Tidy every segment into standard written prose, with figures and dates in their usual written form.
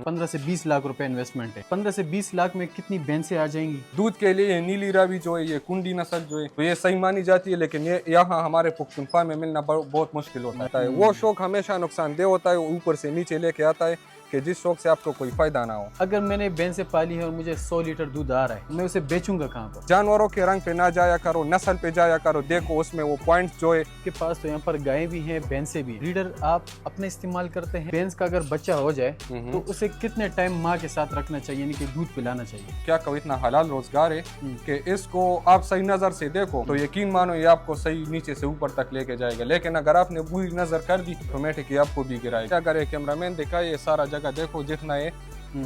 15 से 20 लाख रुपए इन्वेस्टमेंट है। 15 से 20 लाख में कितनी भैंसें आ जाएंगी? दूध के लिए ये नीली रावी जो है, ये कुंडी नस्ल जो है, तो ये सही मानी जाती है, लेकिन ये यहाँ हमारे पुख्तनख्वा में मिलना बहुत मुश्किल होता है। वो शौक हमेशा नुकसानदेह होता है, ऊपर से नीचे लेके आता है कि जिस शौक से आपको कोई फायदा ना हो। अगर मैंने भैंसें पाली है और मुझे 100 लीटर दूध आ रहा है, मैं उसे बेचूंगा कहाँ पर? जानवरों के रंग पे ना जाया करो, नस्ल पे जाया करो, देखो उसमें वो पॉइंट्स जो है। के पास तो यहाँ पर गायें भी हैं, भैंसें भी हैं। रीडर आप अपने इस्तेमाल करते हैं। भैंस का अगर बच्चा हो जाए तो उसे कितने टाइम माँ के साथ रखना चाहिए, यानी कि दूध पिलाना चाहिए? क्या कहो, इतना हलाल रोजगार है कि इसको आप सही नजर से देखो तो यकीन मानो ये आपको सही नीचे से ऊपर तक लेके जाएगा, लेकिन अगर आपने बुरी नजर कर दी ऑटोमेटिक आपको भी गिराएगा। अगर एक कैमरामैन दिखाए ये सारा जगह देखो जितना है,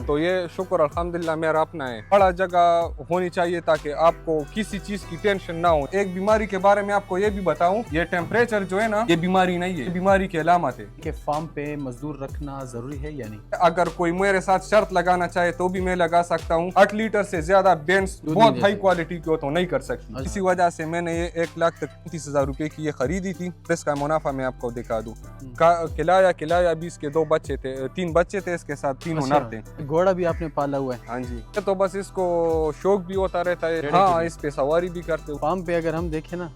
तो ये शुक्र अल्हम्दुलिल्लाह मेरा अपना है। बड़ा जगह होनी चाहिए ताकि आपको किसी चीज की टेंशन ना हो। एक बीमारी के बारे में आपको ये भी बताऊं, ये टेम्परेचर जो है ना, ये बीमारी नहीं है, ये बीमारी की अलामत है। कि फार्म पे मजदूर रखना जरूरी है या नहीं? अगर कोई मेरे साथ शर्त लगाना चाहे तो भी मैं लगा सकता हूँ। 8 लीटर से ज्यादा बेंस बहुत हाई क्वालिटी की हो तो नहीं कर सकती। इसी वजह से मैंने ये 1,30,000 रुपए की ये खरीदी थी। इसका मुनाफा मैं आपको दिखा दूं। खिलाया भी इसके 2 बच्चे थे, 3 बच्चे थे इसके साथ, 3 नर थे। घोड़ा भी आपने पाला हुआ है? हाँ जी, तो बस इसको शौक भी होता रहता है। हाँ, इस पे सवारी भी करते हो। फार्म पे अगर हम देखें ना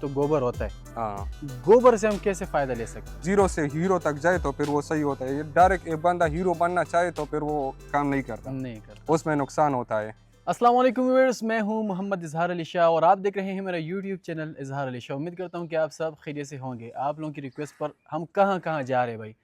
तो गोबर होता है। हाँ, गोबर से हम कैसे फायदा ले सकते हैं? जीरो से हीरो तक जाए तो फिर वो सही होता है। डायरेक्ट एक बंदा हीरो बनना चाहे तो फिर वो काम नहीं करता, उसमें नुकसान होता है। अस्सलाम वालेकुम व्यूअर्स, मैं हूं मोहम्मद इजहार अली शाह और आप देख रहे हैं मेरा यूट्यूब चैनल इजहार अली शाह। उम्मीद करता हूं कि आप सब खैरियत से होंगे। आप लोगों की रिक्वेस्ट पर हम कहां जा रहे हैं भाई।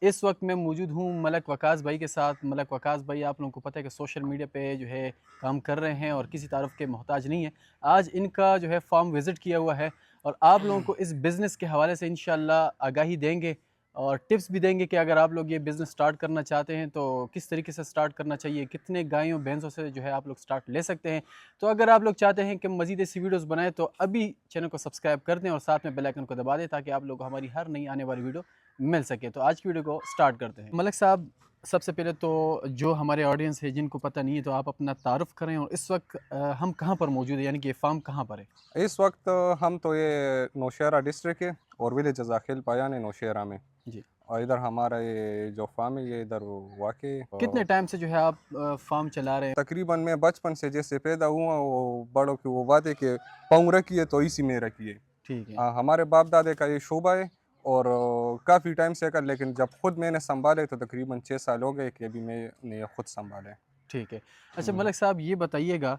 इस वक्त मैं मौजूद हूं मलक वकास भाई के साथ। मलक वकास भाई आप लोगों को पता है कि सोशल मीडिया पे जो है काम कर रहे हैं और किसी तारफ़ के मोहताज नहीं है। आज इनका जो है फार्म विज़िट किया हुआ है और आप लोगों को इस बिज़नेस के हवाले से इंशाल्लाह आगाही देंगे और टिप्स भी देंगे कि अगर आप लोग ये बिज़नेस स्टार्ट करना चाहते हैं तो किस तरीके से स्टार्ट करना चाहिए, कितने गायों भैंसों से जो है आप लोग स्टार्ट ले सकते हैं। तो अगर आप लोग चाहते हैं कि मज़ीद ऐसी वीडियोस बनाएं तो अभी चैनल को सब्सक्राइब कर दें और साथ में बेल आइकन को दबा दें ताकि आप लोग को हमारी हर नई आने वाली वीडियो मिल सके। तो आज की वीडियो को स्टार्ट करते हैं। मलक साहब, सबसे पहले तो जो हमारे ऑडियंस है जिनको पता नहीं है तो आप अपना तारुफ करें और इस वक्त हम कहाँ पर मौजूद है, यानी कि फार्म कहाँ पर है? इस वक्त हम तो ये नौशहरा डिस्ट्रिक्ट है और विलेज जजाखिल पायान है नौशहरा में जी। और इधर हमारा ये जो फार्म है ये इधर वाक़ई। कितने टाइम से जो है आप फार्म चला रहे हैं? तकरीबन मैं बचपन से जैसे पैदा हुआ, वो बड़ों की वो बात है कि पाँव रखी है तो इसी में रखी है। ठीक है। हमारे बाप दादे का ये शोबा है और काफ़ी टाइम से कर, लेकिन जब खुद मैंने संभाले तो तकरीबन 6 साल हो गए कि अभी मैंने खुद संभाले। ठीक है। अच्छा मलक साहब, ये बताइएगा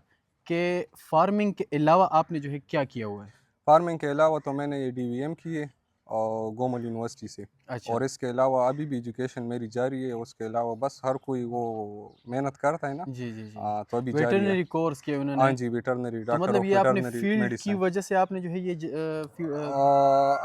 कि फार्मिंग के अलावा आपने जो है क्या किया हुआ है? फार्मिंग के अलावा तो मैंने ये DVM की है और गोमल यूनिवर्सिटी से। अच्छा। और इसके अलावा अभी भी एजुकेशन मेरी जारी है। उसके अलावा बस हर कोई वो मेहनत करता है ना। जी जी जी। तो अभी जारी है। वेटरनरी कोर्स किया उन्होंने? हाँ जी, वेटरनरी तो डॉक्टर मतलब ऑफ ये आपने वेटरनरी फील्ड की मेडिसिन। वजह से आपने जो है ये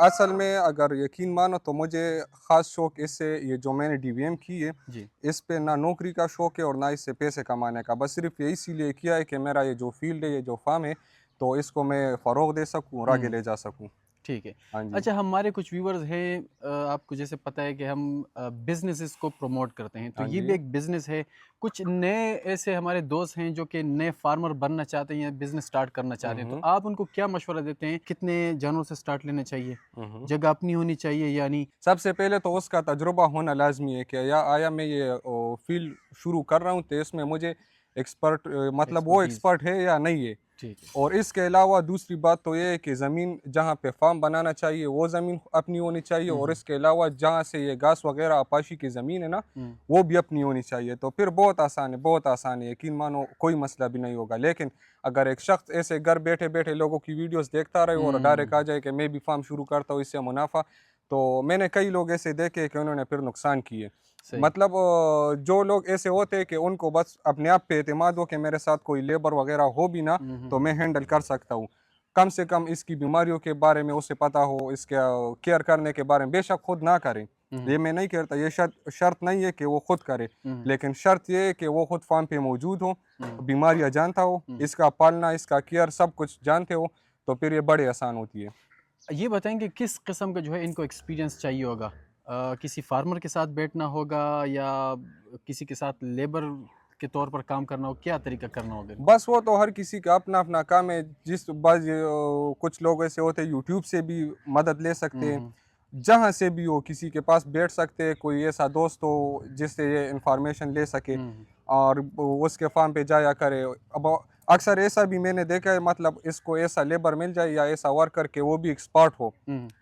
असल में अगर यकीन मानो तो मुझे ख़ास शौक इससे, ये जो मैंने DVM की है जी। इस पे ना नौकरी का शौक है और ना इससे पैसे कमाने का, बस सिर्फ ये इसीलिए किया है कि मेरा ये जो फील्ड है, ये जो फार्म है, तो इसको मैं फ़रोग़ दे सकूँ और आगे ले जा सकूँ। ठीक है। हाँ जी। अच्छा, हमारे कुछ व्यूवर्स हैं, आपको जैसे पता है कि हम बिजनेसेस को प्रमोट करते हैं, तो हाँ ये जी। भी एक बिजनेस है। कुछ नए ऐसे हमारे दोस्त हैं जो कि नए फार्मर बनना चाहते हैं या बिजनेस स्टार्ट करना चाहते हैं, तो आप उनको क्या मशवरा देते हैं? कितने जानवरों से स्टार्ट लेना चाहिए? जगह अपनी होनी चाहिए या नहीं? सबसे पहले तो उसका तजुर्बा होना लाजमी है कि या मैं ये फील्ड शुरू कर रहा हूँ तो इसमें मुझे एक्सपर्ट मतलब वो एक्सपर्ट है या नहीं है। ठीक है। और इसके अलावा दूसरी बात तो ये है कि ज़मीन जहाँ पे फार्म बनाना चाहिए वो ज़मीन अपनी होनी चाहिए और इसके अलावा जहाँ से ये घास वगैरह आपाशी की ज़मीन है ना, वो भी अपनी होनी चाहिए। तो फिर बहुत आसान है, बहुत आसान है, यकीन मानो कोई मसला भी नहीं होगा। लेकिन अगर एक शख्स ऐसे घर बैठे बैठे लोगों की वीडियोस देखता रहे और डायरेक्ट आ जाए कि मैं भी फार्म शुरू करता हूँ इससे मुनाफा, तो मैंने कई लोग ऐसे देखे कि उन्होंने फिर नुकसान किए। मतलब जो लोग ऐसे होते हैं कि उनको बस अपने आप पे एतमाद हो कि मेरे साथ कोई लेबर वगैरह हो भी ना तो मैं हैंडल कर सकता हूँ, कम से कम इसकी बीमारियों के बारे में उसे पता हो, इसके केयर करने के बारे में, बेशक खुद ना करें, ये मैं नहीं कहता, ये शर्त नहीं है कि वो खुद करे, लेकिन शर्त ये है कि वो खुद फार्म पे मौजूद हो, बीमारियाँ जानता हो, इसका पालना, इसका केयर सब कुछ जानते हो, तो फिर ये बड़े आसान होती है। ये बताएंगे किस किस्म का जो है इनको एक्सपीरियंस चाहिए होगा? किसी फार्मर के साथ बैठना होगा या किसी के साथ लेबर के तौर पर काम करना हो, क्या तरीका करना होगा? बस वो तो हर किसी का अपना अपना काम है। जिस कुछ लोग ऐसे होते हैं यूट्यूब से भी मदद ले सकते हैं, जहाँ से भी हो किसी के पास बैठ सकते हैं, कोई ऐसा दोस्त हो जिससे ये इंफॉर्मेशन ले सके और उसके फार्म पे जाया करे। अब अक्सर ऐसा भी मैंने देखा है, मतलब इसको ऐसा लेबर मिल जाए या ऐसा वर्कर के वो भी एक्सपर्ट हो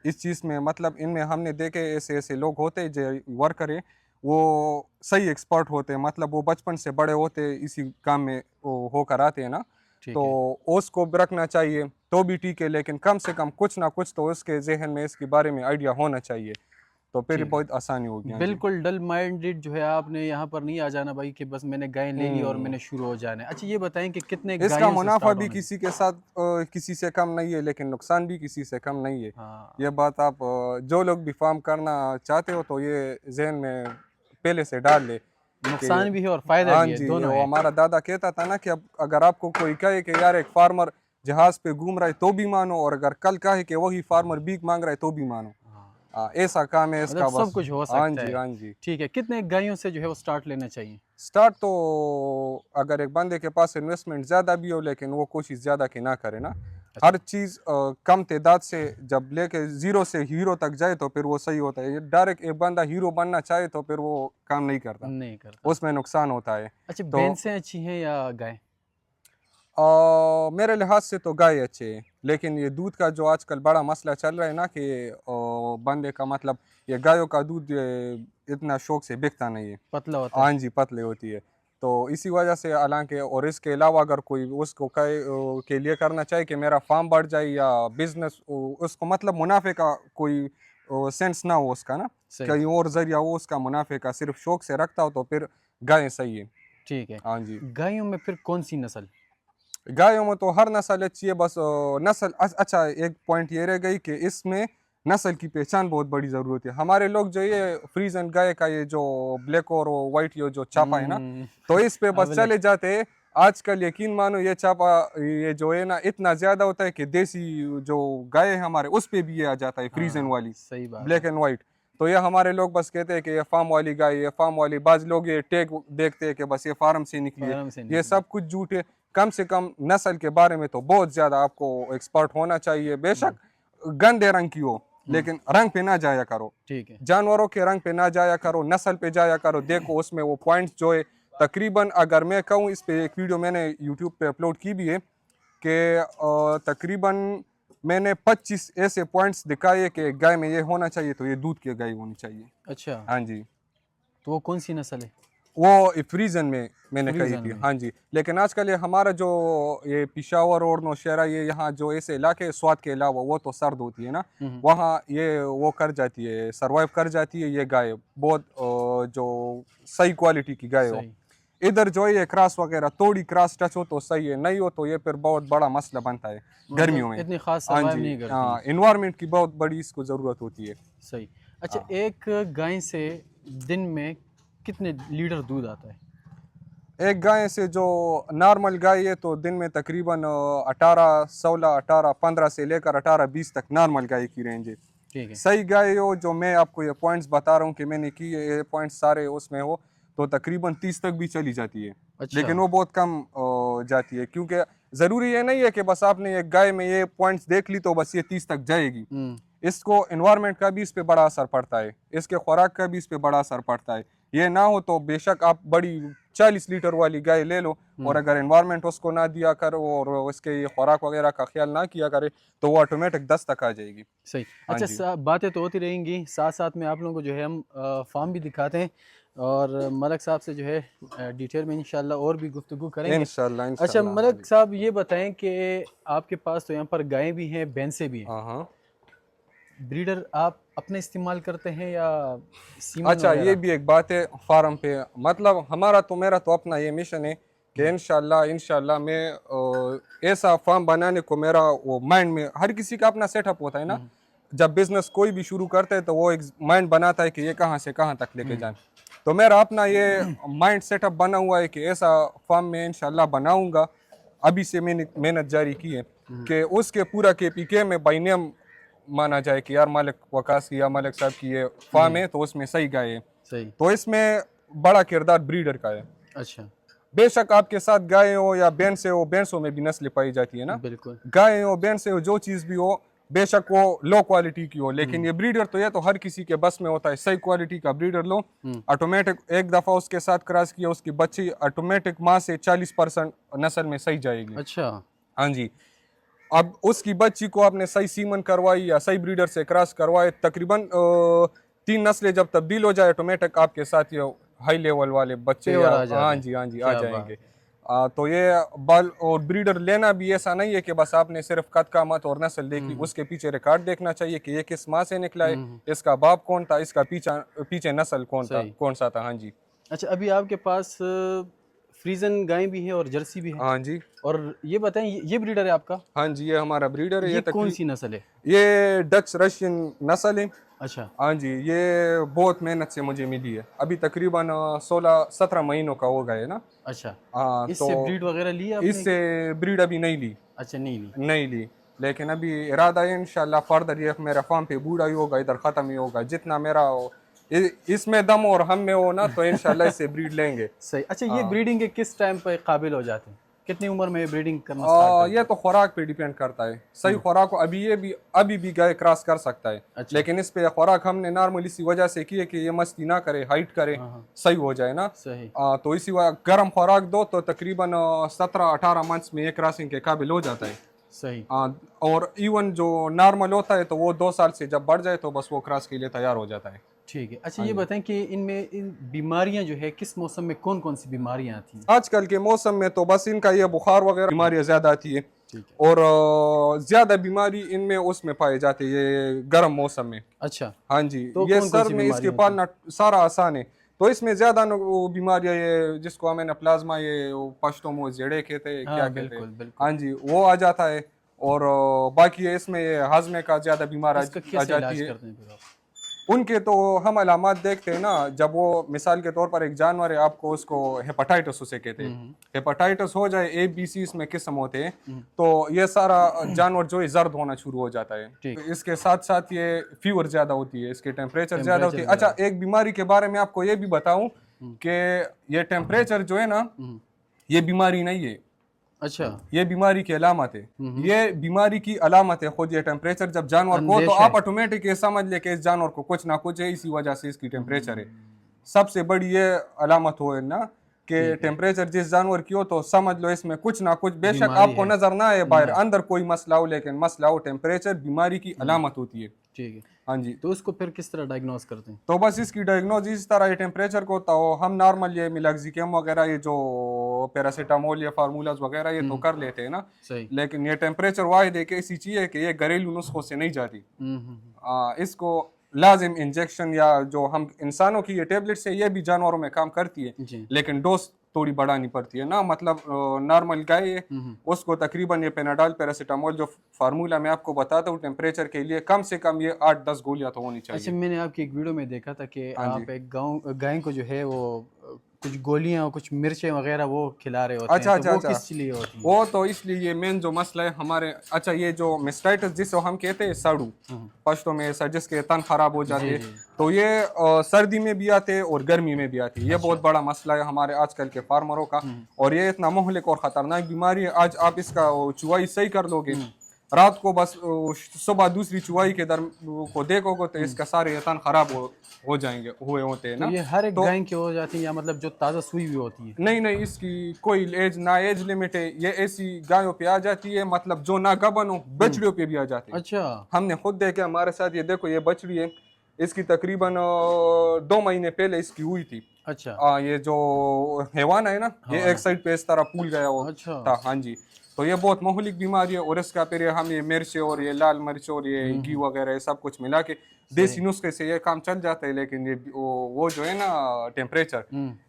इस चीज़ में, मतलब इनमें हमने देखे ऐसे ऐसे लोग होते हैं जो वर्कर है, वो सही एक्सपर्ट होते हैं, मतलब वो बचपन से बड़े होते हैं इसी काम में वो होकर आते हैं ना, ठीक तो है। उसको भी रखना चाहिए तो भी ठीक है, लेकिन कम से कम कुछ ना कुछ तो उसके जहन में इसके बारे में आइडिया होना चाहिए, तो फिर ठीक है। बहुत आसानी होगी। हाँ जी। बिल्कुल डल माइंडेड जो है आपने यहाँ पर नहीं आ जाना भाई कि बस मैंने गाय ले ली और मैंने शुरू हो जाना है। अच्छा ये बताएं कि कितने इसका गायों से मुनाफा स्टार्ट भी होना है? किसी के साथ किसी से कम नहीं है, लेकिन नुकसान भी किसी से कम नहीं है। हाँ, ये बात आप जो लोग भी फार्म करना चाहते हो तो ये जहन में पहले से डाल ले कि नुकसान भी है और फायदा हाँ भी है, जी, दोनों वो है। हमारा दादा कहता था ना कि अब अगर आपको कोई कहे कि यार एक फार्मर जहाज पे घूम रहा है तो भी मानो, और अगर कल कहे कि वही फार्मर भीख मांग रहा है तो भी मानो। हाँ, ऐसा काम है मतलब इसका सब बस। कुछ हो हाँ सकता जी, है। हाँ जी। ठीक है, कितने गायों से जो है वो स्टार्ट लेना चाहिए? स्टार्ट तो अगर एक बंदे के पास इन्वेस्टमेंट ज़्यादा भी हो, लेकिन वो कोशिश ज़्यादा की ना करे ना, हर चीज़ कम तादाद से जब लेके ज़ीरो से हीरो तक जाए तो फिर वो सही होता है। ये डायरेक्ट एक बंदा हीरो बनना चाहे तो फिर वो काम नहीं करता, नहीं करता। उसमें नुकसान होता है। अच्छा तो भैंसें अच्छी हैं या गाय? मेरे लिहाज से तो गाय अच्छे है, लेकिन ये दूध का जो आजकल बड़ा मसला चल रहा है ना कि बंदे का मतलब ये गायों का दूध इतना शौक से बिकता नहीं है। पतला होता है। हाँ जी, पतले होती है, तो इसी वजह से हालांकि, और इसके अलावा अगर कोई उसको के लिए करना चाहे कि मेरा फार्म बढ़ जाए या बिजनेस, उसको मतलब मुनाफे का कोई सेंस ना हो उसका ना, सही। कहीं और जरिया हो उसका मुनाफे का, सिर्फ शौक से रखता हो तो फिर गाय सही है। ठीक है। हाँ जी। गायों में फिर कौन सी नस्ल? गायों में तो हर नस्ल अच्छी है, बस नस्ल अच्छा, एक पॉइंट ये रह गई कि इसमें नस्ल की पहचान बहुत बड़ी ज़रूरत है। हमारे लोग जो ये फ्रीजन गाय का ये जो ब्लैक और वाइट ये जो छापा है ना, तो इस पे बस अवलग। चले जाते हैं। आजकल यकीन मानो ये छापा ये जो है ना इतना ज़्यादा होता है कि देसी जो गाय है हमारे उस पे भी ये आ जाता है फ्रीजन हाँ वाली, सही बात ब्लैक है। And white. तो ये हमारे लोग बस कहते हैं कि ये फार्म वाली गाय, ये फार्म वाली, बाज लोग ये टैग देखते हैं कि बस ये फार्म से निकली है। फार्म से ये निकली। सब कुछ झूठ है। कम से कम नस्ल के बारे में तो बहुत ज़्यादा आपको एक्सपर्ट होना चाहिए। बेशक गंदे रंग की हो, लेकिन रंग पे ना जाया करो, ठीक है। जानवरों के रंग पे ना जाया करो, नस्ल पे जाया करो। देखो उसमें वो पॉइंट्स जो है तकरीबन, अगर मैं कहूँ, इस पे एक वीडियो मैंने यूट्यूब पे अपलोड की भी है कि तकरीबन मैंने 25 ऐसे पॉइंट्स दिखाए कि गाय में ये होना चाहिए तो ये दूध की गाय होनी चाहिए। अच्छा हाँ जी, तो वो कौन सी नस्ल है? वो फ्रीजन में मैंने कही फ्रीजन थी। में। हाँ जी, लेकिन आजकल ये हमारा जो ये पिशावर और नौशहरा, ये यहाँ जो ऐसे इलाके स्वाद के अलावा वो तो सर्द होती है ना, वहाँ ये वो कर जाती है, सरवाइव कर जाती है ये गाय, बहुत जो सही क्वालिटी की गाय हो। सही। इधर जो है ये क्रॉस वगैरह, थोड़ी क्रॉस टच हो तो सही है, नहीं हो तो ये फिर बहुत बड़ा मसला बनता है गर्मियों मतलब में। इतनी खास हाँ सर्वाइव जी, नहीं करती। हाँ, इन्वायरमेंट की बहुत बड़ी इसको ज़रूरत होती है। सही। अच्छा एक गाय से दिन में कितने लीटर दूध आता है? एक गाय से जो नॉर्मल गाय है तो दिन में तकरीबन 18, 16, 18, 15 से लेकर 18, 20 तक नॉर्मल गाय की रेंज है। ठीक है। सही गाय हो, जो मैं आपको ये पॉइंट्स बता रहा हूँ कि मैंने की है, ये पॉइंट्स सारे उसमें हो तो तकरीबन 30 तक भी चली जाती है। अच्छा। लेकिन वो बहुत कम जाती है, क्योंकि ज़रूरी ये नहीं है कि बस आपने एक गाय में ये पॉइंट्स देख ली तो बस ये 30 तक जाएगी। इसको एनवायरनमेंट का भी इस पे बड़ा असर पड़ता है, इसके खुराक का भी इस पे बड़ा असर पड़ता है। ये ना हो तो बेशक आप बड़ी 40 लीटर वाली गाय ले लो, और अगर एनवायरनमेंट उसको ना दिया करो और उसके ये खुराक वगैरह का ख्याल ना किया करे तो वो ऑटोमेटिक 10 तक आ जाएगी। सही। हाँ जी, अच्छा बातें तो होती रहेंगी, साथ साथ में आप लोगों को जो है हम फार्म भी दिखाते हैं और मलक साहब से जो है डिटेल में इंशाल्लाह और भी गुफ्तगू करेंगे। इंशाल्लाह अच्छा इंशाल्लाह। मलक साहब ये बताएं कि आपके पास तो यहाँ पर गायें भी हैं, भैंसें भी हैं, हाँ हाँ। ब्रीडर आप अपने इस्तेमाल करते हैं या सीमन अच्छा, ये वगैरह? भी एक बात है फार्म पे, मतलब मेरा तो अपना ये मिशन है कि इंशाल्लाह मैं ऐसा फार्म बनाने को, मेरा वो माइंड में, हर किसी का अपना सेटअप होता है ना, जब बिजनेस कोई भी शुरू करते हैं तो वो एक माइंड बनाता है कि ये कहाँ से कहाँ तक लेके जाए। तो मेरा अपना ये माइंड सेटअप बना हुआ है कि ऐसा फार्म में इंशाल्लाह बनाऊंगा। अभी से मैंने मेहनत जारी की है कि उसके पूरा KPK में बाय नेम माना जाए कि यार मालिक वकास की या मालिक साहब की ये फार्म है तो उसमें सही गाय है। सही। तो इसमें बड़ा किरदार ब्रीडर का है। अच्छा बेशक आपके साथ गाय हो या भैंस हो, भैंसों में भी नस्लें पाई जाती है ना, बिल्कुल। गाय हो भैंस हो जो चीज़ भी हो, بے شک وہ لو کوالٹی کی ہو, لیکن یہ بریڈر تو یہ تو ہر کسی کے بس میں ہوتا ہے. صحیح کوالٹی کا بریڈر لو, آٹومیٹک ایک دفعہ اس کے ساتھ کراس کیا, اس کی بچی آٹومیٹک ماں سے 40% نسل میں صحیح جائے گی. اچھا ہاں جی. اب اس کی بچی کو آپ نے صحیح سیمن کروائی یا صحیح بریڈر سے کراس کروائے, تقریباً 3 نسلیں جب تبدیل ہو جائے آٹومیٹک آپ کے ساتھ یہ ہائی لیول والے بچے پیور آ ہاں جاتے جی ہاں جی کیا آ جائیں بات گے. تو یہ بال اور بریڈر لینا بھی ایسا نہیں ہے کہ بس آپ نے صرف قد قامت اور نسل دیکھی, اس کے پیچھے ریکارڈ دیکھنا چاہیے کہ یہ کس ماں سے نکلا ہے, اس کا باپ کون تھا, اس کا پیچھے نسل کون سا تھا. ہاں جی. اچھا ابھی آپ کے پاس فریزن گائیں بھی ہیں اور جرسی بھی ہیں, ہاں جی. اور یہ بتائیں یہ بریڈر ہے آپ کا؟ ہاں جی یہ ہمارا بریڈر ہے. یہ کون سی نسل ہے؟ یہ ڈچ رشین نسل ہے. اچھا ہاں جی. یہ بہت محنت سے مجھے ملی ہے, ابھی تقریباً 16-17 مہینوں کا ہو گیا ہے نا. اچھا ہاں اس تو سے بریڈ وغیرہ لی آپ اس نے؟ سے بریڈ ابھی نہیں لی. اچھا نہیں لی, لیکن ابھی ارادہ ہے انشاءاللہ فردر یہ میرا فارم پہ بوڑھا ہی ہوگا, ادھر ختم ہی ہوگا, جتنا میرا اس میں دم اور ہم میں ہو نا تو انشاءاللہ اس سے بریڈ لیں گے. صحیح. اچھا یہ بریڈنگ کے کس ٹائم پہ قابل ہو جاتے ہیں, کتنی عمر میں بریڈنگ کرنا سٹارٹ کرتے ہیں؟ یہ تو خوراک پہ ڈیپینڈ کرتا ہے. صحیح خوراک کو ابھی بھی گائے کراس کر سکتا ہے, لیکن اس پہ خوراک ہم نے نارمل اسی وجہ سے کی ہے کہ یہ مستی نہ کرے, ہائٹ کرے, صحیح ہو جائے نا. صحیح. تو اسی وجہ گرم خوراک دو تو تقریباً 17-18 منتھس میں یہ کراسنگ کے قابل ہو جاتا ہے. صحیح. اور ایون جو نارمل ہوتا ہے تو وہ 2 سال سے جب بڑھ جائے تو بس وہ کراس کے لیے تیار ہو جاتا ہے. ٹھیک ہے. اچھا یہ بتائیں کہ ان میں بیماریاں جو ہے کس موسم میں کون کون سی بیماریاں آتی ہیں؟ آج کل کے موسم میں تو بس ان کا یہ بخار وغیرہ بیماریاں زیادہ آتی ہے, ٹھیک ہے. اور زیادہ بیماری ان میں اس میں پائی جاتی ہے یہ گرم موسم میں. اچھا ہاں جی. تو یہ کون سر میں اس کے پالنا سارا آسان ہے, تو اس میں زیادہ بیماریاں یہ جس کو ہمیں پلازما یہ پشتوں میں جڑے کہتے ہیں کیا کہتے ہیں, ہاں جی وہ آ جاتا ہے. اور باقی اس میں یہ ہاضمے کا زیادہ بیمار آ جاتی ہے. ان کے تو ہم علامات دیکھتے ہیں نا, جب وہ مثال کے طور پر ایک جانور ہے آپ کو اس کو ہیپاٹائٹس اسے کہتے ہیں, ہیپاٹائٹس ہو جائے ABC میں قسم ہوتے ہیں, تو یہ سارا جانور جو ہے زرد ہونا شروع ہو جاتا ہے. اس کے ساتھ ساتھ یہ فیور زیادہ ہوتی ہے, اس کے ٹیمپریچر زیادہ ہوتی ہے. اچھا ایک بیماری کے بارے میں آپ کو یہ بھی بتاؤں کہ یہ ٹیمپریچر جو ہے نا یہ بیماری نہیں ہے. اچھا یہ بیماری کی علامت ہے, یہ بیماری کی علامت ہے خود یہ ٹیمپریچر جب جانور کو, تو آپ آٹومیٹک یہ سمجھ لے کہ اس جانور کو کچھ نہ کچھ ہے, اسی وجہ سے اس کی ٹیمپریچر ہے. سب سے بڑی یہ علامت ہو نا کہ ٹیمپریچر جس جانور کی ہو تو سمجھ لو اس میں کچھ نہ کچھ, بے شک آپ کو نظر نہ آئے باہر اندر کوئی مسئلہ ہو, لیکن مسئلہ ہو ٹیمپریچر بیماری کی علامت ہوتی ہے. ٹھیک ہے. ہاں جی. تو اس کو پھر کس طرح ڈائگنوز کرتے ہیں؟ تو بس اس کی ڈائگنوز اس طرح یہ ٹیمپریچر کو ہوتا ہو, ہم نارمل یہ ملاکزیکم وغیرہ یہ جو پیراسیٹامول یا فارمولاز وغیرہ یہ تو کر لیتے ہیں نا, لیکن یہ ٹیمپریچر واحد ہے کہ ایسی چیز ہے کہ یہ گھریلو نسخوں سے نہیں جاتی. اس کو لازم انجیکشن یا جو ہم انسانوں کی یہ ٹیبلٹس ہے یہ بھی جانوروں میں کام کرتی ہے, لیکن ڈوز تھوڑی بڑھانی پڑتی ہے نا. مطلب نارمل گائے اس کو تقریباً یہ پیناڈال پیراسیٹامول جو فارمولا میں آپ کو بتاتا ہوں ٹیمپریچر کے لیے کم سے کم یہ 8-10 گولیاں تو ہونی چاہیے. اچھا میں نے آپ کی ایک ویڈیو میں دیکھا تھا کہ آپ ایک گائے کو جو ہے وہ کچھ گولیاں اور کچھ مرچیں وغیرہ وہ کھلا رہے ہوتے ہیں, تو وہ کس لیے ہوتی ہیں؟ وہ تو اس لیے یہ مین جو مسئلہ ہے ہمارے, اچھا یہ جو میسٹائٹس جس کو ہم کہتے ہیں ساڑو پشتوں میں, جس کے تن خراب ہو جاتے, تو یہ سردی میں بھی آتے اور گرمی میں بھی آتی. یہ بہت بڑا مسئلہ ہے ہمارے آج کل کے فارمروں کا, اور یہ اتنا مہلک اور خطرناک بیماری ہے. آج آپ اس کا چوائی صحیح کر لو گے, رات کو بس صبح دوسری چوائی کے کو دیکھو گے تو اس کا سارے تن خراب ہو جائیں گے, ہوئے ہوتے ہیں نا. یہ ہر ایک گائے کی ہو جاتی ہے یا مطلب جو تازہ سوئی ہوئی ہوتی ہے؟ نہیں اس کی کوئی ایج نہ ایج لمٹ ہے, یہ ایسی گایوں پہ آ جاتی ہے, مطلب جو نہ گبن ہو بچڑیوں پہ بھی آ جاتی ہے. اچھا ہم نے خود دیکھا ہمارے ساتھ, یہ دیکھو یہ بچڑی ہے, اس کی تقریباً 2 مہینے پہلے اس کی ہوئی تھی. اچھا یہ جو حیوان ہے نا یہ ایک سائڈ پہ اس طرح پھول گیا وہ تھا. ہاں جی. تو یہ بہت مہلک بیماری ہے, اور اس کا پھر ہم یہ مرچ اور یہ لال مرچ اور یہ گھی وغیرہ یہ سب کچھ ملا کے دیسی نسخے سے یہ کام چل جاتا ہے. لیکن یہ وہ جو ہے نا ٹیمپریچر,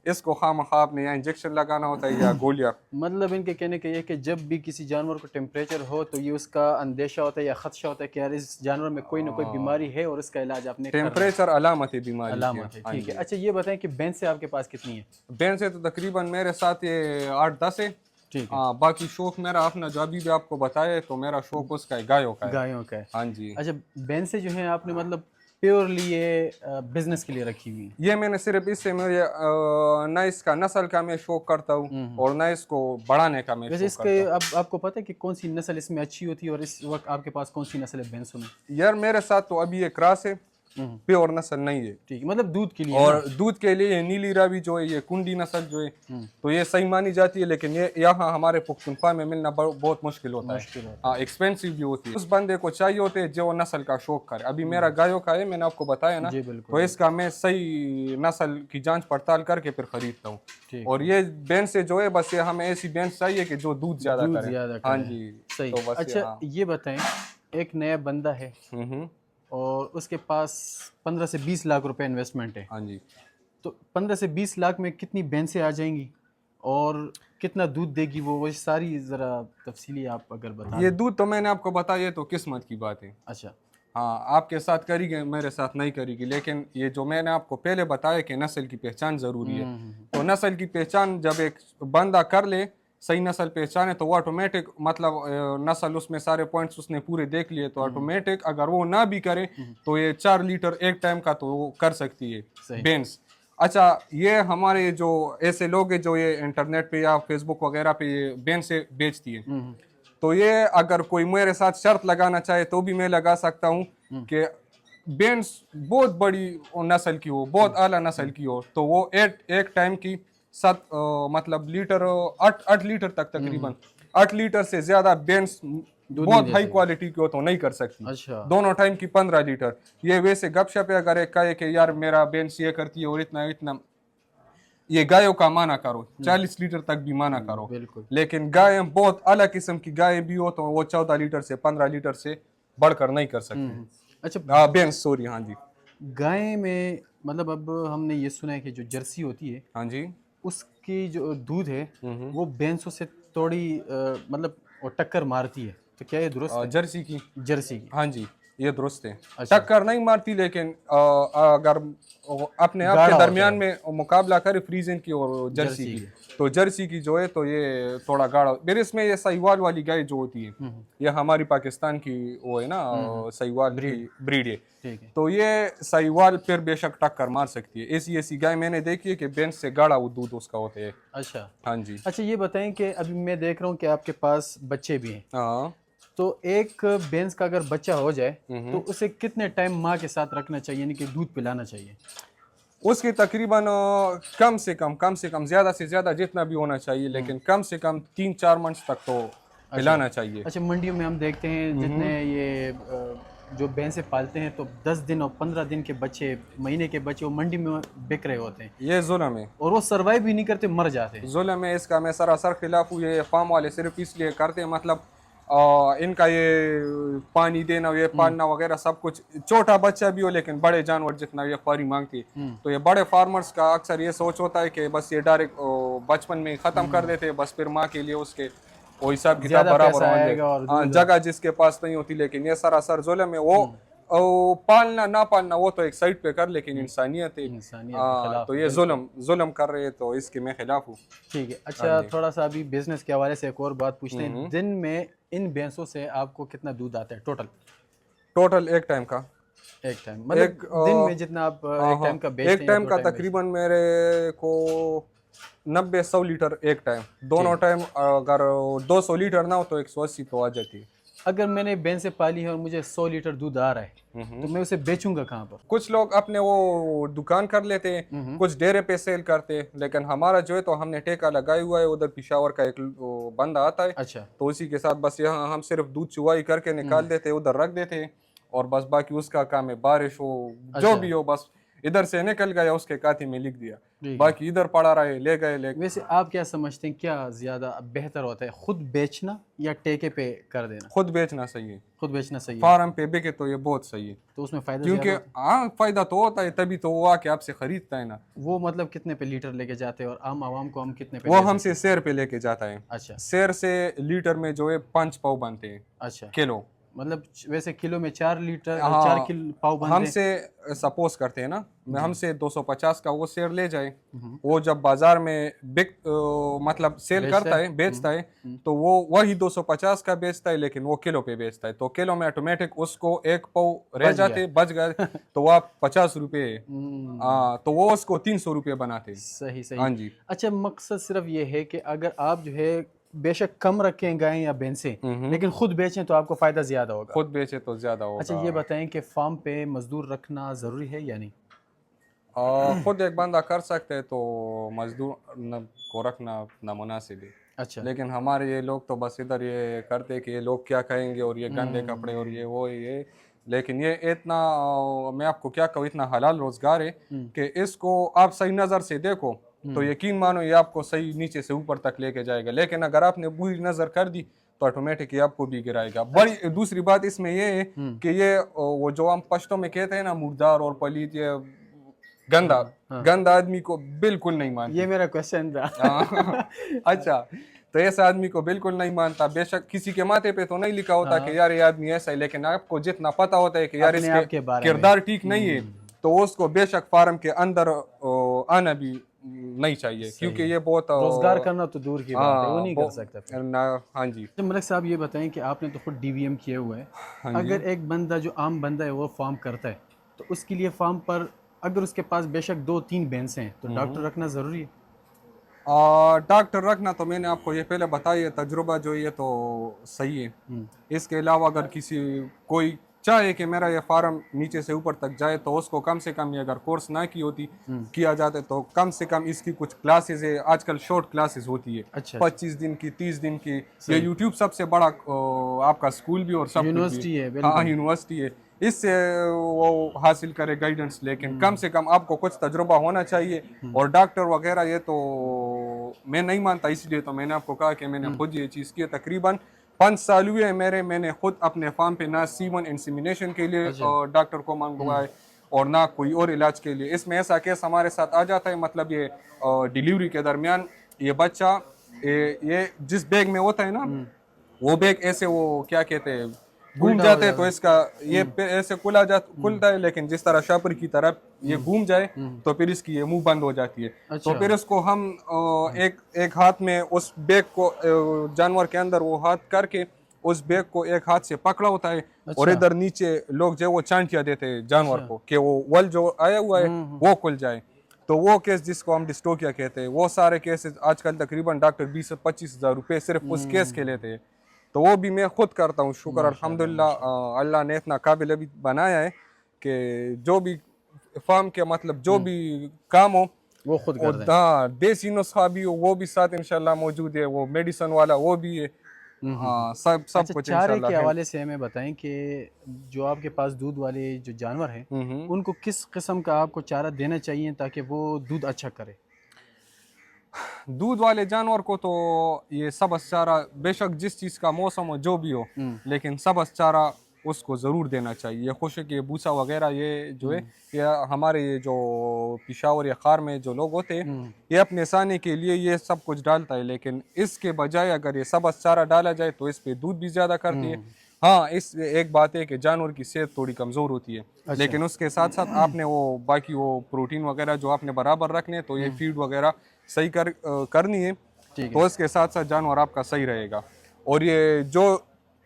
اس کو خواہ میں یا انجیکشن لگانا ہوتا ہے یا گولیاں. مطلب ان کے کہنے کا یہ کہ جب بھی کسی جانور کو ٹیمپریچر ہو تو یہ اس کا اندیشہ ہوتا ہے یا خدشہ ہوتا ہے کہ یار اس جانور میں کوئی نہ کوئی بیماری ہے اور اس کا علاج آپ نے ٹیمپریچر علامت ہے بیماری, علامت ہے. ٹھیک ہے. اچھا یہ بتائیں کہ بھینسیں آپ کے پاس کتنی ہیں؟ بھینسیں تو تقریباً میرے ساتھ یہ 8-10 ہے. باقی شوق میرا اپنا جو ابھی بھی آپ کو بتایا تو میرا شوق اس کا ہے گایوں کا ہے. گایوں کا ہے. ہاں جی. اچھا بھینسیں جو ہیں آپ نے مطلب प्योरली ये बिजनेस के लिए रखी हुई है? ये मैंने सिर्फ इससे मुझे न इसका नस्ल का मैं शौक करता हूँ और न इसको बढ़ाने का मैं वैसे शौक करता इसके हूँ। अब आपको पता है कि कौन सी नस्ल इसमें अच्छी होती है और इस वक्त आपके पास कौन सी नस्ल है भैंसों में? यार मेरे साथ तो अभी ये क्रॉस है, प्योर नस्ल नहीं है। ठीक है, मतलब दूध के लिए और ना? दूध के लिए ये नीली रावी जो है, ये कुंडी नस्ल जो है, तो ये सही मानी जाती है, लेकिन ये यहाँ हमारे पुख्तनख्वा में मिलना बहुत मुश्किल होता मुश्किल है। होता हाँ, एक्सपेंसिव भी होती है। उस बंदे को चाहिए होते हैं जो नस्ल का शौक करे। अभी मेरा गायों का है, मैंने आपको बताया ना, जी तो बिल्कुल। इसका मैं सही नस्ल की जांच पड़ताल करके फिर खरीदता हूँ। ठीक और ये भैंस से जो है, बस ये हमें ऐसी भैंस चाहिए कि जो दूध ज्यादा दूध करे। ज्यादा हाँ करें। जी, सही। तो बस अच्छा हाँ। ये बताएं, एक नया बंदा है हम्म। और उसके पास 15 से 20 लाख रुपए इन्वेस्टमेंट है, हाँ जी। तो 15 से 20 लाख में कितनी भैंसें आ जाएंगी और कितना दूध देगी वो सारी ज़रा तफसीली आप अगर बता ये दें। दूध तो मैंने आपको बताया, ये तो किस्मत की बात है। अच्छा। हाँ, आपके साथ करेगी, मेरे साथ नहीं करेगी, लेकिन ये जो मैंने आपको पहले बताया कि नस्ल की पहचान ज़रूरी है, तो नस्ल की पहचान जब एक बंदा कर ले, सही नस्ल पहचाने, तो वो ऑटोमेटिक, मतलब नस्ल उसमें सारे पॉइंट्स उसने पूरे देख लिए, तो ऑटोमेटिक अगर वो ना भी करे तो ये 4 लीटर एक टाइम का तो वो कर सकती है भैंस। अच्छा, ये हमारे जो ऐसे लोग हैं जो ये इंटरनेट पे या फेसबुक वगैरह पे ये भैंसें बेचती है, तो ये अगर कोई मेरे साथ शर्त लगाना चाहे तो भी मैं लगा सकता हूँ कि भैंस बहुत बड़ी नस्ल की हो, बहुत आला नस्ल की हो, तो वो एक टाइम की 7 मतलब लीटर, 8 लीटर तक तकरीबन 8 लीटर से ज्यादा भैंस बहुत हाई क्वालिटी की हो तो नहीं कर सकती। अच्छा। दोनों टाइम की 15 लीटर। ये वैसे गपशप है, अगर एक कहे कि यार मेरा भैंस ये करती है और इतना इतना, ये गायों का माना करो 40 लीटर तक भी माना करो, बिल्कुल। लेकिन गायें बहुत अलग किस्म की गायें भी हो तो वो 14 लीटर से 15 लीटर से बढ़कर नहीं कर सकते। अच्छा, भैंस, सॉरी। हाँ जी। गाय में मतलब अब हमने ये सुना है कि जो जर्सी होती है हाँ जी। उसकी जो दूध है वो भैंसों से थोड़ी मतलब वो टक्कर मारती है, तो क्या ये दुरुस्त है? जर्सी की? जर्सी की? हाँ जी, ये दुरुस्त है। अच्छा। टक्कर नहीं मारती, लेकिन अगर अपने आप गाढ़ा के होता दरमियान है में मुकाबला करे फ्रीजन की और जर्सी जर्सी की, तो जर्सी की जो है तो ये थोड़ा गाढ़ा। फिर इसमें ये साहिवाल वाली गाय जो होती है, ये हमारी पाकिस्तान की वो है ना, साहिवाल की ब्रीड है, ठीक है। तो ये साहिवाल फिर बेशक टक्कर मार सकती है। ऐसी ऐसी गाय मैंने देखी है कि भैंस से गाढ़ा वो दूध उसका होता है। अच्छा। हाँ जी। अच्छा ये बताएं कि अभी मैं देख रहा हूँ कि आपके पास बच्चे भी हैं, हाँ। तो एक भैंस का अगर बच्चा हो जाए तो उसे कितने टाइम माँ के साथ रखना चाहिए, यानी कि दूध पिलाना चाहिए? उसकी तकरीबन कम से कम ज़्यादा से ज़्यादा जितना भी होना चाहिए, लेकिन कम से कम 3-4 मंथ्स तक तो पिलाना चाहिए। अच्छा, मंडियों में हम देखते हैं जितने ये जो भैंसें पालते हैं तो 10 दिन और 15 दिन के बच्चे, महीने के बच्चे वो मंडी में बिक रहे होते हैं ये जुल्म है, और वो सर्वाइव भी नहीं करते, मर जाते हैं। जुल्म है, इसका मैं सरासर खिलाफ हूँ। ये फार्म वाले सिर्फ इसलिए करते हैं, मतलब इनका ये पानी देना, ये पालना वगैरह सब कुछ, छोटा बच्चा भी हो लेकिन बड़े जानवर जितना ये ख्वारी मांगती है, तो ये बड़े फार्मर्स का अक्सर ये सोच होता है कि बस ये डायरेक्ट बचपन में ख़त्म कर देते हैं, बस फिर माँ के लिए उसके वो हिसाब किताब ज्यादा बराबर पैसा हो आएगा जाए। और हाँ, दूध जगह जिसके पास नहीं होती, लेकिन ये सरासर जुल्म है। वो पालना ना पालना वो तो एक साइड पे कर, लेकिन इंसानियत है, इंसानियत के खिलाफ तो है, ये बिल्कुल। जुल्म कर रहे हैं, तो इसके मैं खिलाफ हूँ। ठीक है। अच्छा थोड़ा सा अभी बिजनेस के हवाले से एक और बात पूछते हैं, दिन में इन भैंसों से आपको कितना दूध आता है टोटल? टोटल एक टाइम का? एक टाइम मतलब दिन में जितना आप एक टाइम का बेचते एक हैं या टाइम 2 का टाइम बेचते तकरीबन मेरे को 90-100 लीटर एक टाइम। दोनों टाइम अगर 200 लीटर ना हो तो 180 तो आ जाती है। हैं? अगर मैंने भैंसें पाली है और मुझे 100 लीटर दूध आ रहा है तो मैं उसे बेचूंगा कहाँ पर? कुछ लोग अपने वो दुकान कर लेते हैं, कुछ डेरे पे सेल करते हैं, लेकिन हमारा जो है तो हमने ठेका लगाया हुआ है। उधर पिशावर का एक वो बंदा आता है, अच्छा। तो उसी के साथ बस यहाँ हम सिर्फ दूध चुवाई करके निकाल देते हैं, उधर रख देते हैं, और बस बाकी उसका काम है, बारिश हो जो भी हो, बस इधर से निकल गया उसके काती में लिख दिया, बाकी इधर पड़ा रहे, ले गए। वैसे आप क्या समझते हैं, क्या ज़्यादा बेहतर होता है, खुद बेचना या ठेके पे कर देना? खुद बेचना सही है, खुद बेचना सही है। फार्म पे बिके तो ये बहुत सही है, तो उसमें फ़ायदा क्योंकि ज़्यादा होता हाँ फायदा तो होता है, तभी तो वो आके आपसे खरीदता है ना। है। वो मतलब कितने पे लीटर लेके जाते हैं और आम आवाम को हम कितने पे वो दे सकते हमसे शेर पे लेके जाता है। हैं? अच्छा। शेर से लीटर में जो है 5 पाव बनते हैं, अच्छा। किलो। مطلب ویسے کلو میں 4 لیٹر ہاں 4 کلو پاؤ بنتے ہم ہیں. سے سپوز کرتے ہیں نا ہم سے 250 کا وہ سیر لے جائے, وہ جب بازار میں مطلب سیل کرتا ہے بیچتا ہے تو وہ وہی 250 کا بیچتا ہے لیکن وہ کلو پہ بیچتا ہے, تو کلو میں آٹومیٹک اس کو 1 پاؤ رہ جاتے بچ گئے تو وہ آپ 50 روپے تو وہ اس کو 300 روپے بناتے. صحیح ہاں صحیح. جی. اچھا مقصد صرف یہ ہے کہ اگر آپ جو ہے بے شک کم رکھیں گائیں یا بھینسیں لیکن خود بیچیں تو آپ کو فائدہ زیادہ ہوگا. خود بیچے تو زیادہ ہوگا. اچھا یہ بتائیں کہ فارم پہ مزدور رکھنا ضروری ہے یا نہیں؟ خود ایک بندہ کر سکتے ہیں تو مزدور کو رکھنا نامناسب ہے. اچھا لیکن ہمارے یہ لوگ تو بس ادھر یہ کرتے کہ یہ لوگ کیا کہیں گے اور یہ گندے کپڑے اور یہ وہ یہ, لیکن یہ اتنا میں آپ کو کیا کہوں اتنا حلال روزگار ہے کہ اس کو آپ صحیح نظر سے دیکھو تو یقین مانو یہ آپ کو صحیح نیچے سے اوپر تک لے کے جائے گا, لیکن اگر آپ نے بری نظر کر دی تو آٹومیٹک یہ آپ کو بھی گرائے گا. بڑی دوسری بات اس میں یہ ہے کہ یہ وہ جو ہم پشتوں میں کہتے ہیں نا مردار اور پلیت, یہ گندا آدمی کو بالکل نہیں مانتا. یہ میرا کوشچن تھا. اچھا تو ایسا آدمی کو بالکل نہیں مانتا. بے شک کسی کے ماتھے پہ تو نہیں لکھا ہوتا کہ یار یہ آدمی ایسا ہے, لیکن آپ کو جتنا پتا ہوتا ہے کہ یار اس کے کردار ٹھیک نہیں ہے تو اس کو بے شک فارم کے اندر آنا بھی نہیں چاہیے, کیونکہ یہ بہت روزگار کرنا تو دور کی بات ہے, وہ نہیں کر سکتا. ہاں جی. ملک صاحب یہ بتائیں کہ آپ نے تو خود ڈی وی ایم کیے ہوئے ہیں, اگر ایک بندہ جو عام بندہ ہے وہ فارم کرتا ہے تو اس کے لیے فارم پر اگر اس کے پاس بے شک 2-3 بھینسیں ہیں تو ڈاکٹر رکھنا ضروری ہے؟ ڈاکٹر رکھنا تو میں نے آپ کو یہ پہلے بتایا, تجربہ جو یہ تو صحیح ہے. اس کے علاوہ اگر کوئی چاہے کہ میرا یہ فارم نیچے سے اوپر تک جائے تو اس کو کم سے کم یہ اگر کورس نہ کیا جاتا تو کم سے کم اس کی کچھ کلاسز ہے. آج کل شارٹ کلاسز ہوتی ہے 25 دن کی 30 دن کی. یہ یوٹیوب سب سے بڑا آپ کا اسکول بھی اور سب یونیورسٹی ہے. ہاں یونیورسٹی ہے, اس سے وہ حاصل کرے گائیڈنس, لیکن کم سے کم آپ کو کچھ تجربہ ہونا چاہیے. اور ڈاکٹر وغیرہ یہ تو میں نہیں مانتا, اس لیے تو میں نے آپ کو کہا کہ میں نے خود یہ چیز کی. تقریباً 5 سال ہوئے ہیں میں نے خود اپنے فارم پہ نہ C1 انسیمینیشن کے لیے ڈاکٹر کو منگوایا اور نہ کوئی اور علاج کے لیے. اس میں ایسا کیس ہمارے ساتھ آ جاتا ہے, مطلب یہ ڈیلیوری کے درمیان یہ بچہ یہ جس بیگ میں ہوتا ہے نا وہ بیگ ایسے وہ کیا کہتے ہیں گھوم جاتے ہیں, تو اس کا یہ ایسے کھلتا ہے, لیکن جس طرح شاپر کی طرف یہ گھوم جائے تو پھر اس کی یہ منہ بند ہو جاتی ہے. تو پھر اس کو ہم ایک ہاتھ میں اس بیگ کو جانور کے اندر وہ ہاتھ کر کے اس بیگ کو ایک ہاتھ سے پکڑا ہوتا ہے اور ادھر نیچے لوگ جو وہ چانٹیاں دیتے ہیں جانور کو کہ وہ ول جو آیا ہوا ہے وہ کھل جائے. تو وہ کیس جس کو ہم ڈسٹوکیا کہتے ہیں, وہ سارے کیسز آج کل تقریباً ڈاکٹر 20-25 ہزار روپے صرف اس کیس کے لیتے ہیں. تو وہ بھی میں خود کرتا ہوں. شکر الحمدللہ اللہ نے اتنا قابل ابھی بنایا ہے کہ جو بھی فارم کے مطلب جو بھی کام ہو وہ خود کرتے ہیں. ہاں دیسی نسخہ بھی ہو وہ بھی ساتھ انشاءاللہ موجود ہے, وہ میڈیسن والا وہ بھی ہے, سب کچھ چارے کے حوالے سے ہمیں بتائیں کہ جو آپ کے پاس دودھ والے جو جانور ہیں ان کو کس قسم کا آپ کو چارہ دینا چاہیے تاکہ وہ دودھ اچھا کرے؟ دودھ والے جانور کو تو یہ سبز چارہ بے شک جس چیز کا موسم ہو جو بھی ہو, لیکن سبز چارہ اس کو ضرور دینا چاہیے. یہ خشک یہ بوسا وغیرہ یہ جو ہے یہ ہمارے یہ جو پشاور یا خار میں جو لوگ ہوتے ہیں یہ اپنے سانے کے لیے یہ سب کچھ ڈالتا ہے, لیکن اس کے بجائے اگر یہ سبز چارہ ڈالا جائے تو اس پہ دودھ بھی زیادہ کرتی ہے. ہاں اس ایک بات ہے کہ جانور کی صحت تھوڑی کمزور ہوتی ہے, لیکن اس کے ساتھ ساتھ آپ نے وہ باقی وہ پروٹین وغیرہ جو آپ نے برابر رکھنے تو یہ فیڈ وغیرہ صحیح کرنی ہے, تو اس کے ساتھ ساتھ جانور آپ کا صحیح رہے گا. اور یہ جو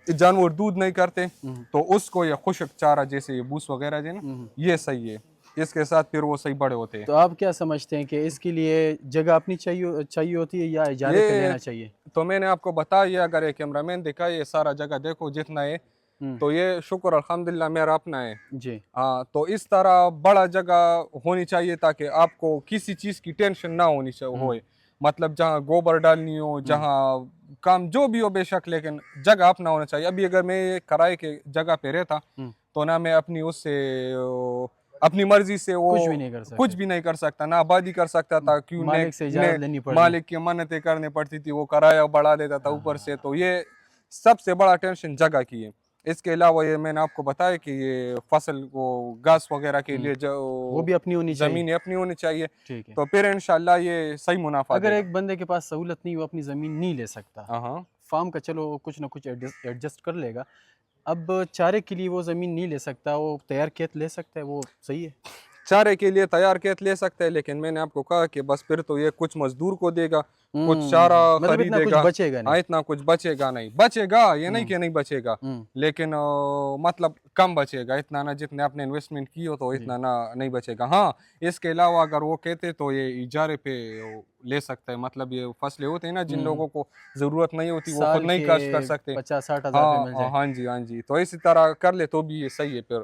جانور دودھ نہیں کرتے تو اس کو یہ خشک چارہ جیسے یہ بوس وغیرہ جو ہے نا یہ صحیح ہے, اس کے ساتھ پھر وہ صحیح بڑے ہوتے ہیں. تو آپ کیا سمجھتے ہیں کہ اس کے لیے جگہ اپنی چاہیے ہوتی ہے یا اجارے پہ لینا چاہیے؟ تو میں نے آپ کو بتایا, اگر ایک کیمرہ مین دکھائے یہ سارا جگہ دیکھو جتنا ہے تو یہ شکر الحمدللہ میرا اپنا ہے جی. ہاں, تو اس طرح بڑا جگہ ہونی چاہیے تاکہ آپ کو کسی چیز کی ٹینشن نہ ہونی ہوئے, مطلب جہاں گوبر ڈالنی ہو جہاں کام جو بھی ہو بے شک, لیکن جگہ اپنا ہونا چاہیے. ابھی اگر میں کرائے کے جگہ پہ رہتا تو نہ میں اپنی اس سے اپنی مرضی سے وہ کچھ بھی نہیں کر سکتا, نہ آبادی کر سکتا تھا, کیوں مالک کی منتیں کرنی پڑتی تھی, وہ کرایہ بڑھا دیتا تھا اوپر سے. تو یہ سب سے بڑا ٹینشن جگہ کی ہے. اس کے علاوہ یہ میں نے آپ کو بتایا کہ یہ فصل کو گھاس وغیرہ کے لیے وہ بھی اپنی ہونی چاہیے, زمین اپنی ہونی چاہیے, تو پھر انشاءاللہ یہ صحیح منافع. اگر ایک بندے کے پاس سہولت نہیں وہ اپنی زمین نہیں لے سکتا, فارم کا چلو کچھ نہ کچھ ایڈجسٹ کر لے گا, اب چارے کے لیے وہ زمین نہیں لے سکتا, وہ تیار کھیت لے سکتا ہے, وہ صحیح ہے؟ چارے کے لیے تیار کھیت لے سکتے ہیں, لیکن میں نے آپ کو کہا کہ بس پھر تو یہ کچھ مزدور کو دے گا, کچھ چارہ مطلب اتنا خریدے کچھ گا, بچے گا نہیں. اتنا کچھ بچے گا نہیں. بچے گا, یہ نہیں کہ نہیں بچے گا, لیکن مطلب کم بچے گا, اتنا نہ جتنے آپ نے انویسٹمنٹ کی ہو تو اتنا نہ نہیں بچے گا. ہاں اس کے علاوہ اگر وہ کہتے تو یہ اجارے پہ لے سکتے ہیں, مطلب یہ فصلیں ہوتے ہیں نا جن لوگوں کو ضرورت نہیں ہوتی وہ خود سال نہیں کے کاشت کر سکتے, 50-60 ہزار روپے مل ہاں جائے. ہاں جی ہاں جی, تو اسی طرح کر لے تو بھی یہ صحیح ہے پھر.